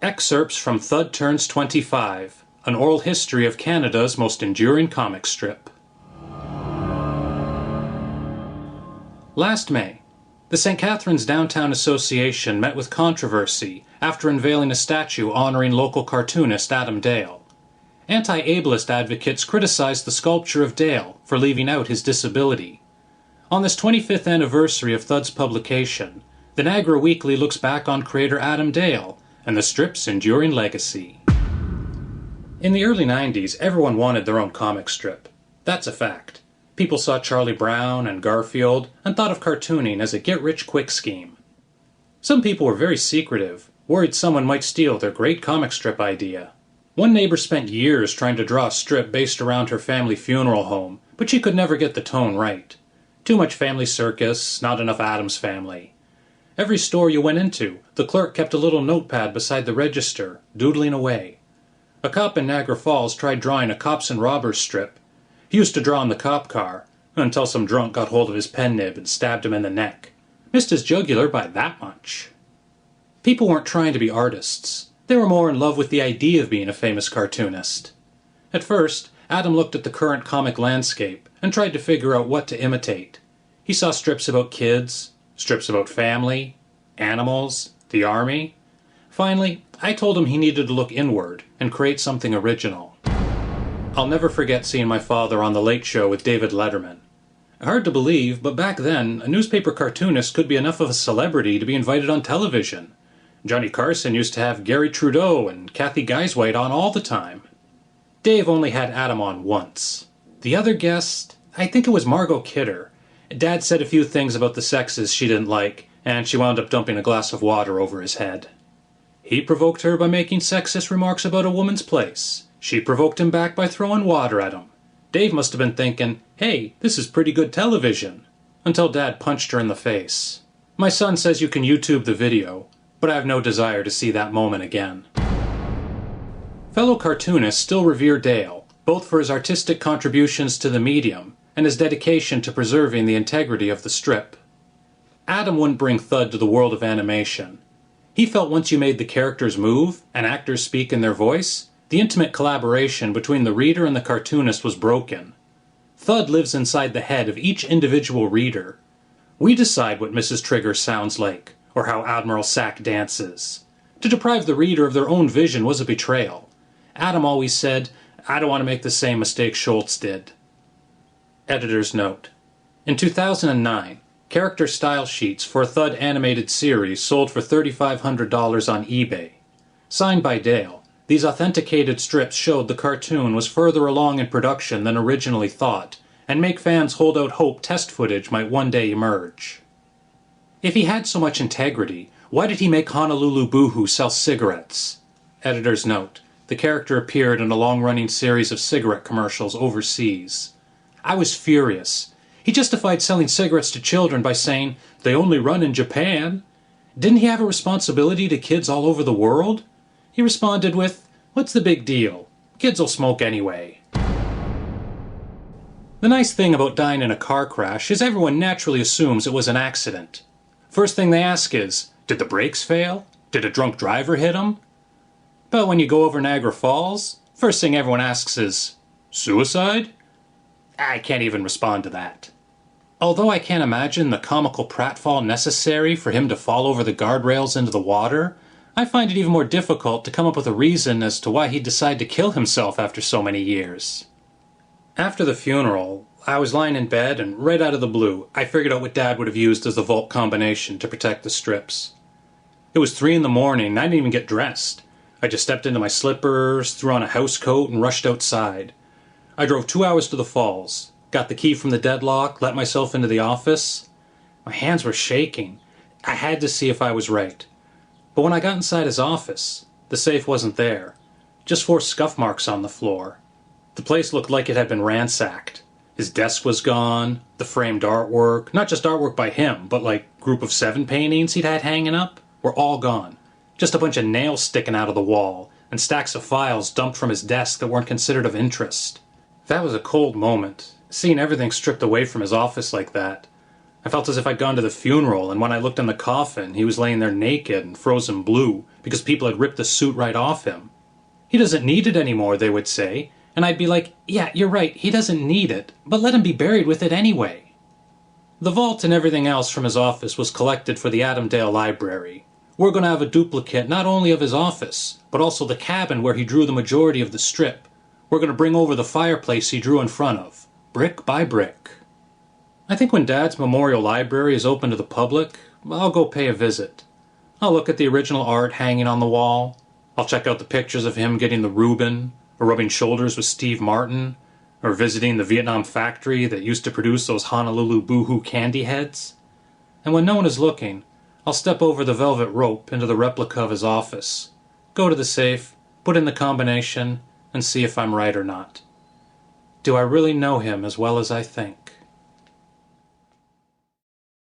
Excerpts from THUD Turns 25, an oral history of Canada's most enduring comic strip. Last May, the St. Catharines Downtown Association met with controversy after unveiling a statue honoring local cartoonist Adam Dale. Anti-ableist advocates criticized the sculpture of Dale for leaving out his disability. On this 25th anniversary of THUD's publication, the Niagara Weekly looks back on creator Adam Dale and the strip's enduring legacy. In the early 90s, everyone wanted their own comic strip. That's a fact. People saw Charlie Brown and Garfield and thought of cartooning as a get-rich-quick scheme. Some people were very secretive, worried someone might steal their great comic strip idea. One neighbor spent years trying to draw a strip based around her family funeral home, but she could never get the tone right. Too much family circus, not enough Addams Family. Every store you went into, the clerk kept a little notepad beside the register, doodling away. A cop in Niagara Falls tried drawing a cops and robbers strip. He used to draw in the cop car, until some drunk got hold of his pen nib and stabbed him in the neck. Missed his jugular by that much. People weren't trying to be artists. They were more in love with the idea of being a famous cartoonist. At first, Adam looked at the current comic landscape and tried to figure out what to imitate. He saw strips about kids, strips about family, animals, the army. Finally, I told him he needed to look inward and create something original. I'll never forget seeing my father on The Late Show with David Letterman. Hard to believe, but back then, a newspaper cartoonist could be enough of a celebrity to be invited on television. Johnny Carson used to have Gary Trudeau and Kathy Geiswhite on all the time. Dave only had Adam on once. The other guest, I think it was Margot Kidder. Dad said a few things about the sexes she didn't like, and she wound up dumping a glass of water over his head. He provoked her by making sexist remarks about a woman's place. She provoked him back by throwing water at him. Dave must have been thinking, hey, this is pretty good television, until Dad punched her in the face. My son says you can YouTube the video, but I have no desire to see that moment again. Fellow cartoonists still revere Dale, both for his artistic contributions to the medium and his dedication to preserving the integrity of the strip. Adam wouldn't bring THUD to the world of animation. He felt once you made the characters move and actors speak in their voice, the intimate collaboration between the reader and the cartoonist was broken. THUD lives inside the head of each individual reader. We decide what Mrs. Trigger sounds like, or how Admiral Sack dances. To deprive the reader of their own vision was a betrayal. Adam always said, I don't want to make the same mistake Schultz did. Editor's note. In 2009, character style sheets for a THUD animated series sold for $3,500 on eBay. Signed by Dale, these authenticated strips showed the cartoon was further along in production than originally thought, and make fans hold out hope test footage might one day emerge. If he had so much integrity, why did he make Honolulu Boohoo sell cigarettes? Editor's note. The character appeared in a long-running series of cigarette commercials overseas. I was furious. He justified selling cigarettes to children by saying, they only run in Japan. Didn't he have a responsibility to kids all over the world? He responded with, what's the big deal? Kids will smoke anyway. The nice thing about dying in a car crash is everyone naturally assumes it was an accident. First thing they ask is, did the brakes fail? Did a drunk driver hit him? But when you go over Niagara Falls, first thing everyone asks is, suicide? I can't even respond to that. Although I can't imagine the comical pratfall necessary for him to fall over the guardrails into the water, I find it even more difficult to come up with a reason as to why he'd decide to kill himself after so many years. After the funeral, I was lying in bed and right out of the blue, I figured out what Dad would have used as the vault combination to protect the strips. It was 3 in the morning and I didn't even get dressed. I just stepped into my slippers, threw on a house coat, and rushed outside. I drove 2 hours to the falls, got the key from the deadlock, let myself into the office. My hands were shaking. I had to see if I was right. But when I got inside his office, the safe wasn't there. Just 4 scuff marks on the floor. The place looked like it had been ransacked. His desk was gone, the framed artwork, not just artwork by him, but like group of 7 paintings he'd had hanging up, were all gone. Just a bunch of nails sticking out of the wall, and stacks of files dumped from his desk that weren't considered of interest. That was a cold moment, seeing everything stripped away from his office like that. I felt as if I'd gone to the funeral, and when I looked in the coffin, he was laying there naked and frozen blue because people had ripped the suit right off him. He doesn't need it anymore, they would say, and I'd be like, yeah, you're right, he doesn't need it, but let him be buried with it anyway. The vault and everything else from his office was collected for the Adamdale Library. We're going to have a duplicate not only of his office, but also the cabin where he drew the majority of the strip. We're going to bring over the fireplace he drew in front of, brick by brick. I think when Dad's memorial library is open to the public, I'll go pay a visit. I'll look at the original art hanging on the wall. I'll check out the pictures of him getting the Reuben, or rubbing shoulders with Steve Martin, or visiting the Vietnam factory that used to produce those Honolulu Boohoo candy heads. And when no one is looking, I'll step over the velvet rope into the replica of his office, go to the safe, put in the combination, and see if I'm right or not. Do I really know him as well as I think?